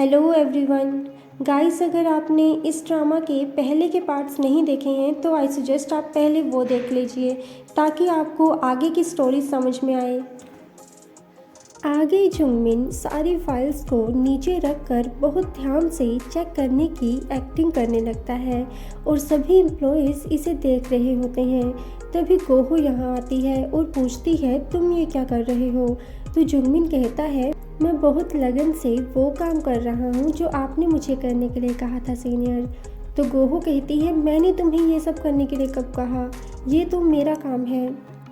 Hello everyone. Guys, अगर आपने इस ड्रामा के पहले के पार्ट्स नहीं देखे हैं तो आई सजेस्ट आप पहले वो देख लीजिए ताकि आपको आगे की स्टोरी समझ में आए। आगे जुंगमिन सारी फाइल्स को नीचे रखकर बहुत ध्यान से चेक करने की एक्टिंग करने लगता है और सभी एम्प्लॉयज़ इसे देख रहे होते हैं। तभी गोहो यहाँ आती है और पूछती है, तुम ये क्या कर रहे हो? तो जुंगमिन कहता है, मैं बहुत लगन से वो काम कर रहा हूँ जो आपने मुझे करने के लिए कहा था सीनियर। तो गोहो कहती है, मैंने तुम्हें ये सब करने के लिए कब कहा? ये तो मेरा काम है।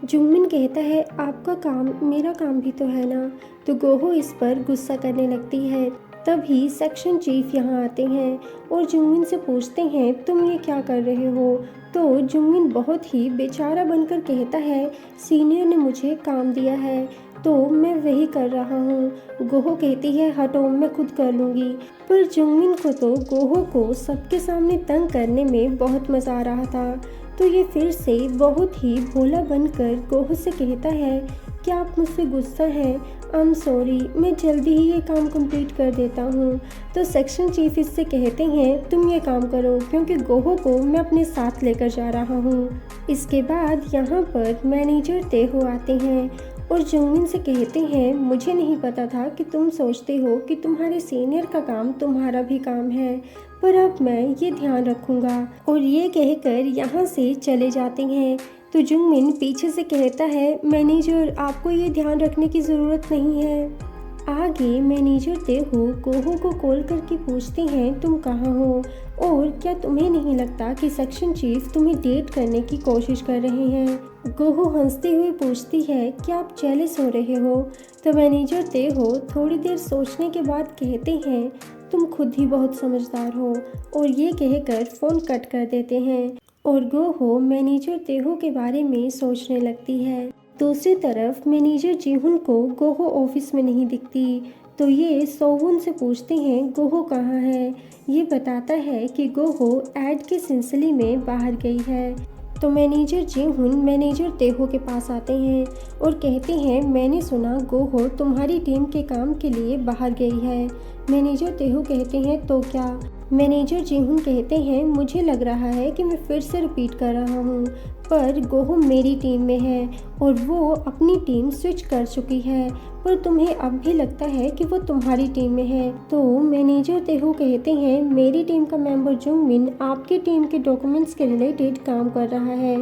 जुंगमिन कहता है, आपका काम मेरा काम भी तो है ना। तो गोहो इस पर गुस्सा करने लगती है। तभी सेक्शन चीफ यहाँ आते हैं और जुंगमिन से पूछते हैं, तुम ये क्या कर रहे हो? तो जुंगमिन बहुत ही बेचारा बनकर कहता है, सीनियर ने मुझे काम दिया है तो मैं वही कर रहा हूँ। गोहो कहती है, हटो, मैं खुद कर लूँगी। पर जुंगमिन को तो गोहो को सबके सामने तंग करने में बहुत मज़ा आ रहा था। तो ये फिर से बहुत ही भोला बनकर गोहो से कहता है, क्या आप मुझसे गुस्सा हैं? आई एम सॉरी, मैं जल्दी ही ये काम कंप्लीट कर देता हूँ। तो सेक्शन चीफ इससे कहते हैं, तुम ये काम करो क्योंकि गोहो को मैं अपने साथ लेकर जा रहा हूँ। इसके बाद यहाँ पर मैनेजर तेहो आते हैं और जुंगमिन से कहते हैं, मुझे नहीं पता था कि तुम सोचते हो कि तुम्हारे सीनियर का काम तुम्हारा भी काम है, पर अब मैं ये ध्यान रखूँगा। और ये कहकर यहाँ से चले जाते हैं। तो जुंगमिन पीछे से कहता है, मैनेजर, आपको ये ध्यान रखने की ज़रूरत नहीं है। आगे मैनेजर तेहो गोहो को कॉल करके पूछते हैं, तुम कहाँ हो और क्या तुम्हें नहीं लगता कि सेक्शन चीफ तुम्हें डेट करने की कोशिश कर रहे हैं? गोहो हंसते हुए पूछती है, क्या आप जेलस हो रहे हो? तो मैनेजर तेहो थोड़ी देर सोचने के बाद कहते हैं, तुम खुद ही बहुत समझदार हो। और ये कहकर फ़ोन कट कर देते हैं और गोहो मैनेजर तेहो के बारे में सोचने लगती है। दूसरी तरफ मैनेजर जीहुन को गोहो ऑफिस में नहीं दिखती। तो ये सोवुन से पूछते हैं, गोहो कहाँ है? ये बताता है कि गोहो ऐड के सिलसिले में बाहर गई है। तो मैनेजर जीहुन मैनेजर तेहो के पास आते हैं और कहते हैं, मैंने सुना गोहो तुम्हारी टीम के काम के लिए बाहर गई है। मैनेजर तेहो कहते हैं, तो क्या? मैनेजर जीहुन कहते हैं, मुझे लग रहा है कि मैं फिर से रिपीट कर रहा हूँ, पर गोहो मेरी टीम में है और वो अपनी टीम स्विच कर चुकी है, पर तुम्हें अब भी लगता है कि वो तुम्हारी टीम में है। तो मैनेजर तेहो कहते हैं, मेरी टीम का मेंबर जुंगमिन आपकी टीम के डॉक्यूमेंट्स के रिलेटेड काम कर रहा है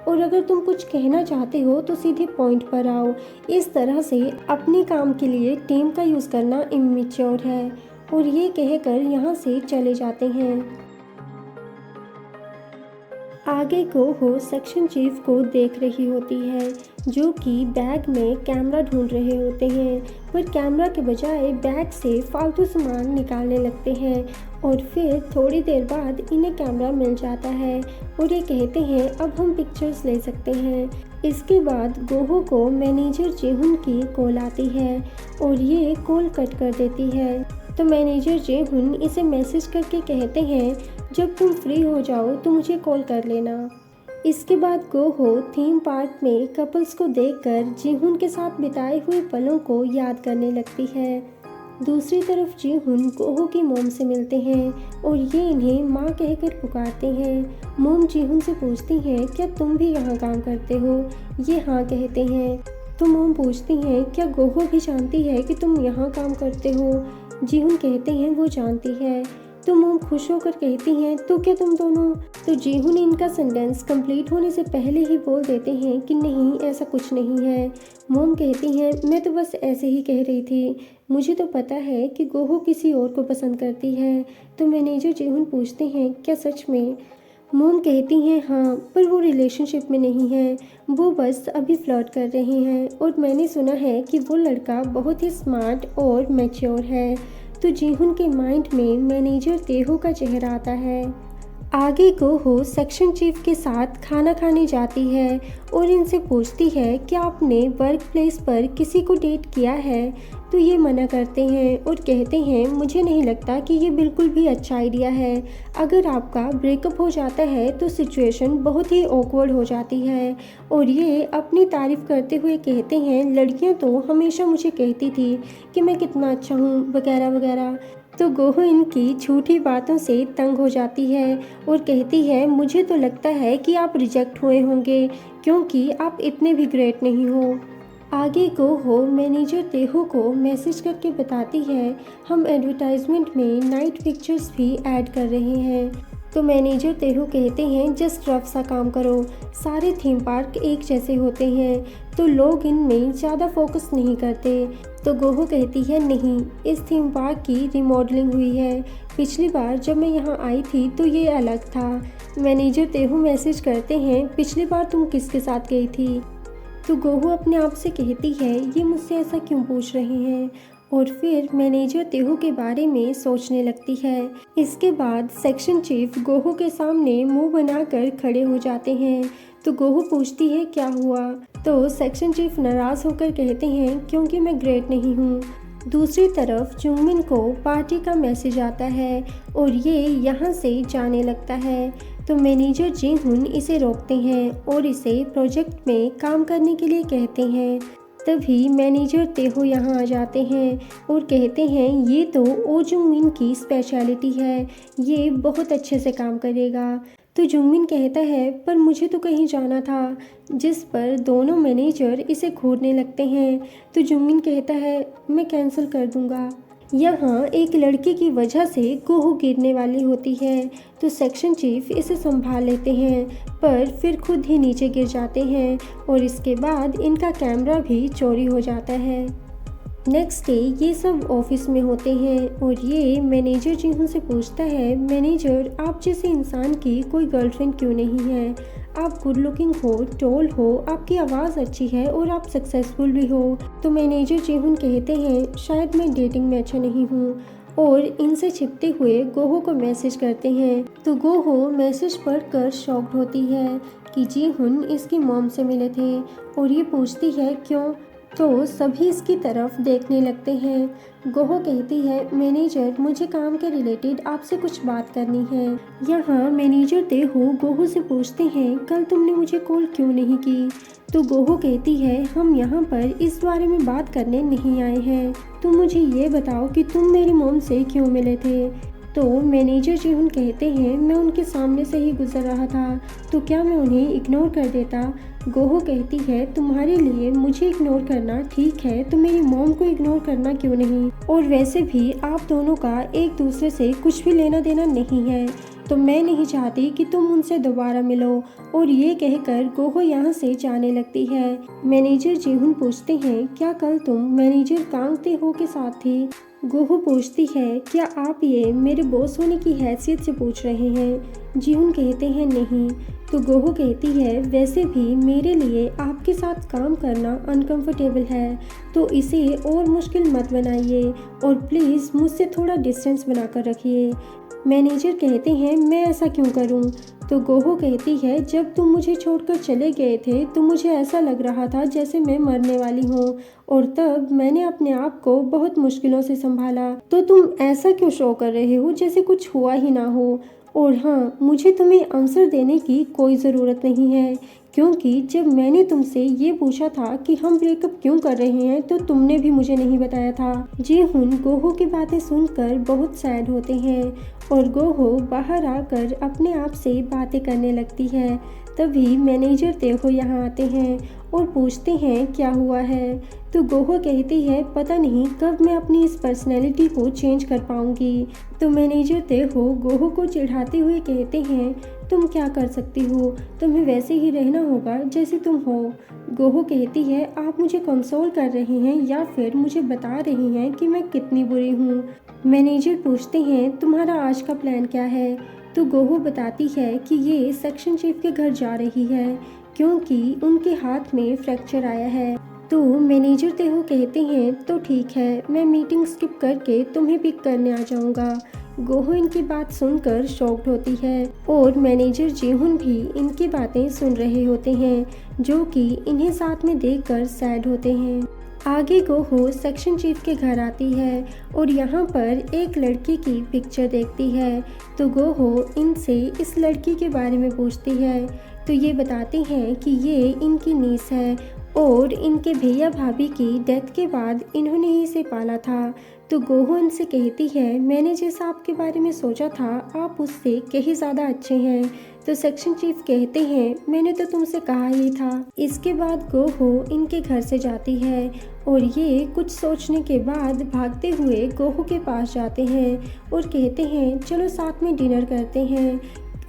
और अगर तुम कुछ कहना चाहते हो तो सीधे पॉइंट पर आओ। इस तरह से अपने काम के लिए टीम का यूज़ करना इमेच्योर है। और ये कहकर यहाँ से चले जाते हैं। आगे गोहो सेक्शन चीफ को देख रही होती है जो कि बैग में कैमरा ढूंढ रहे होते हैं, पर कैमरा के बजाय बैग से फालतू सामान निकालने लगते हैं और फिर थोड़ी देर बाद इन्हें कैमरा मिल जाता है और ये कहते हैं, अब हम पिक्चर्स ले सकते हैं। इसके बाद गोहो को मैनेजर जीहुन की कॉल आती है और ये कॉल कट कर देती है। तो मैनेजर जीहुन इसे मैसेज करके कहते हैं, जब तुम फ्री हो जाओ तो मुझे कॉल कर लेना। इसके बाद गोहो थीम पार्क में कपल्स को देखकर जीहुन के साथ बिताए हुए पलों को याद करने लगती है। दूसरी तरफ जीहुन गोहो की मोम से मिलते हैं और ये इन्हें माँ कहकर पुकारते हैं। मोम जीहुन से पूछती हैं, क्या तुम भी यहाँ काम करते हो? ये हाँ कहते हैं। तो मोम पूछती हैं, क्या गोहो भी जानती है कि तुम यहाँ काम करते हो? जीहुन कहते हैं, वो जानती है। तो मोम खुश होकर कहती हैं, तो क्या तुम दोनों? तो जीहुन इनका सेंटेंस कंप्लीट होने से पहले ही बोल देते हैं कि नहीं, ऐसा कुछ नहीं है। मोम कहती हैं, मैं तो बस ऐसे ही कह रही थी, मुझे तो पता है कि गोहो किसी और को पसंद करती है। तो मैनेजर जीहुन पूछते हैं, क्या सच में? मोम कहती हैं, हाँ, पर वो रिलेशनशिप में नहीं है, वो बस अभी फ्लर्ट कर रहे हैं और मैंने सुना है कि वो लड़का बहुत ही स्मार्ट और मैच्योर है। तो जीहुन के माइंड में मैनेजर तेहो का चेहरा आता है। आगे गोहो सेक्शन चीफ के साथ खाना खाने जाती है और इनसे पूछती है, क्या आपने वर्क प्लेस पर किसी को डेट किया है? तो ये मना करते हैं और कहते हैं, मुझे नहीं लगता कि ये बिल्कुल भी अच्छा आइडिया है। अगर आपका ब्रेकअप हो जाता है तो सिचुएशन बहुत ही ऑकवर्ड हो जाती है। और ये अपनी तारीफ़ करते हुए कहते हैं, लड़कियां तो हमेशा मुझे कहती थी कि मैं कितना अच्छा हूँ, वगैरह वगैरह। तो गोहो इनकी झूठी बातों से तंग हो जाती है और कहती है मुझे तो लगता है कि आप रिजेक्ट हुए होंगे क्योंकि आप इतने भी ग्रेट नहीं हो। आगे गोहो मैनेजर तेहो को मैसेज करके बताती है हम एडवर्टाइजमेंट में नाइट पिक्चर्स भी ऐड कर रहे हैं। तो मैनेजर तेहो कहते हैं जस्ट रफ सा काम करो, सारे थीम पार्क एक जैसे होते हैं तो लोग इनमें ज़्यादा फोकस नहीं करते। तो गोहो कहती है नहीं, इस थीम पार्क की रिमॉडलिंग हुई है, पिछली बार जब मैं यहाँ आई थी तो ये अलग था। मैनेजर तेहो मैसेज करते हैं पिछली बार तुम किसके साथ गई थी। तो गोहो अपने आप से कहती है ये मुझसे ऐसा क्यों पूछ रहे हैं, और फिर मैनेजर तेहो के बारे में सोचने लगती है। इसके बाद सेक्शन चीफ गोहो के सामने मुंह बनाकर खड़े हो जाते हैं। तो गोहो पूछती है क्या हुआ। तो सेक्शन चीफ नाराज़ होकर कहते हैं क्योंकि मैं ग्रेट नहीं हूँ। दूसरी तरफ जुंगमिन को पार्टी का मैसेज आता है और ये यहाँ से जाने लगता है। तो मैनेजर जिहुन इसे रोकते हैं और इसे प्रोजेक्ट में काम करने के लिए कहते हैं। तभी मैनेजर तेहो यहाँ आ जाते हैं और कहते हैं ये तो ओ जुंगमिन की स्पेशलिटी है, ये बहुत अच्छे से काम करेगा। तो जुंगमिन कहता है पर मुझे तो कहीं जाना था, जिस पर दोनों मैनेजर इसे घूरने लगते हैं। तो जुंगमिन कहता है मैं कैंसिल कर दूंगा। यहाँ एक लड़के की वजह से गोहो गिरने वाली होती है तो सेक्शन चीफ इसे संभाल लेते हैं पर फिर खुद ही नीचे गिर जाते हैं और इसके बाद इनका कैमरा भी चोरी हो जाता है। नेक्स्ट डे ये सब ऑफिस में होते हैं और ये मैनेजर जिहुन से पूछता है मैनेजर आप जैसे इंसान की कोई गर्लफ्रेंड क्यों नहीं है, आप गुड लुकिंग हो, टॉल हो, आपकी आवाज़ अच्छी है और आप सक्सेसफुल भी हो। तो मैनेजर जिहुन कहते हैं शायद मैं डेटिंग में अच्छा नहीं हूँ और इनसे छिपते हुए गोहो को मैसेज करते हैं। तो गोहो मैसेज पढ़कर शॉक्ड होती है कि जिहुन इसकी मॉम से मिले थे और ये पूछती है क्यों। तो सभी इसकी तरफ देखने लगते हैं। गोहो कहती है मैनेजर मुझे काम के रिलेटेड आपसे कुछ बात करनी है। यहाँ मैनेजर तेहो गोहो से पूछते हैं कल तुमने मुझे कॉल क्यों नहीं की। तो गोहो कहती है हम यहाँ पर इस बारे में बात करने नहीं आए हैं, तुम मुझे ये बताओ कि तुम मेरी मॉम से क्यों मिले थे। तो मैनेजर जिहुन कहते हैं मैं उनके सामने से ही गुजर रहा था तो क्या मैं उन्हें इग्नोर कर देता। गोहो कहती है तुम्हारे लिए मुझे इग्नोर करना ठीक है तो मेरी मॉम को इग्नोर करना क्यों नहीं, और वैसे भी आप दोनों का एक दूसरे से कुछ भी लेना देना नहीं है तो मैं नहीं चाहती कि तुम उनसे दोबारा मिलो। और ये कहकर गोहो यहाँ से जाने लगती है। मैनेजर जिहुन पूछते हैं क्या कल तुम मैनेजर कांग तेहो के साथ थी। गोहो पूछती है क्या आप ये मेरे बॉस होने की हैसियत से पूछ रहे हैं। जिहुन कहते हैं नहीं। तो गोहो कहती है वैसे भी मेरे लिए आपके साथ काम करना अनकंफर्टेबल है तो इसे और मुश्किल मत बनाइए और प्लीज़ मुझसे थोड़ा डिस्टेंस बनाकर रखिए। मैनेजर कहते हैं मैं ऐसा क्यों करूं। तो गोहो कहती है जब तुम मुझे छोड़कर चले गए थे तो मुझे ऐसा लग रहा था जैसे मैं मरने वाली हूँ और तब मैंने अपने आप को बहुत मुश्किलों से संभाला, तो तुम ऐसा क्यों शो कर रहे हो जैसे कुछ हुआ ही ना हो। और हाँ, मुझे तुम्हें आंसर देने की कोई ज़रूरत नहीं है क्योंकि जब मैंने तुमसे ये पूछा था कि हम ब्रेकअप क्यों कर रहे हैं तो तुमने भी मुझे नहीं बताया था। जिहुन गोहो की बातें सुनकर बहुत सैड होते हैं और गोहो बाहर आकर अपने आप से बातें करने लगती है। तभी मैनेजर तेहो यहाँ आते हैं और पूछते हैं क्या हुआ है। तो गोहो कहती है पता नहीं कब मैं अपनी इस पर्सनैलिटी को चेंज कर पाऊंगी। तो मैनेजर तेहो गोहो को चिढ़ाते हुए कहते हैं तुम क्या कर सकती हो, तुम्हें वैसे ही रहना होगा जैसे तुम हो। गोहो कहती है आप मुझे कंसोल कर रही हैं या फिर मुझे बता रही हैं कि मैं कितनी बुरी हूँ। मैनेजर पूछते हैं तुम्हारा आज का प्लान क्या है। तो गोहो बताती है कि ये सेक्शन चीफ के घर जा रही है क्योंकि उनके हाथ में फ्रैक्चर आया है। तो मैनेजर तेहो कहते हैं तो ठीक है, मैं मीटिंग स्किप करके तुम्हें पिक करने आ जाऊंगा। गोहो इनकी बात सुनकर शॉक्ड होती है और मैनेजर जिहुन भी इनकी बातें सुन रहे होते हैं जो कि इन्हें साथ में देखकर सैड होते हैं। आगे गोहो सेक्शन चीफ के घर आती है और यहाँ पर एक लड़की की पिक्चर देखती है। तो गोहो इनसे इस लड़की के बारे में पूछती है तो ये बताती हैं कि ये इनकी नीस है और इनके भैया भाभी की डेथ के बाद इन्होंने ही इसे पाला था। तो गोहो उनसे कहती है, मैंने जैसा आपके बारे में सोचा था आप उससे कहीं ज़्यादा अच्छे हैं। तो सेक्शन चीफ कहते हैं, मैंने तो तुमसे कहा ही था। इसके बाद गोहो इनके घर से जाती है और ये कुछ सोचने के बाद भागते हुए गोहो के पास जाते हैं और कहते हैं, चलो साथ में डिनर करते हैं।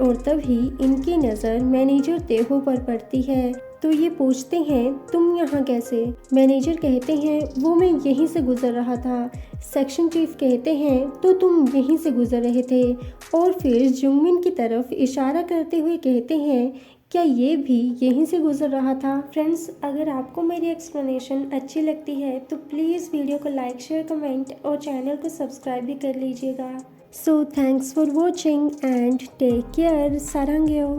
और तभी इनकी नज़र मैनेजर तेहो पर पड़ती है। तो ये पूछते हैं, तुम यहाँ कैसे? मैनेजर कहते हैं, वो मैं यहीं से गुजर रहा था। सेक्शन चीफ कहते हैं, तो तुम यहीं से गुजर रहे थे? और फिर जुंगमिन की तरफ इशारा करते हुए कहते हैं, क्या ये भी यहीं से गुजर रहा था? फ्रेंड्स, अगर आपको मेरी एक्सप्लेनेशन अच्छी लगती है तो प्लीज़ वीडियो को लाइक, शेयर, कमेंट और चैनल को सब्सक्राइब भी कर लीजिएगा। So thanks for watching and take care. Sarangyo.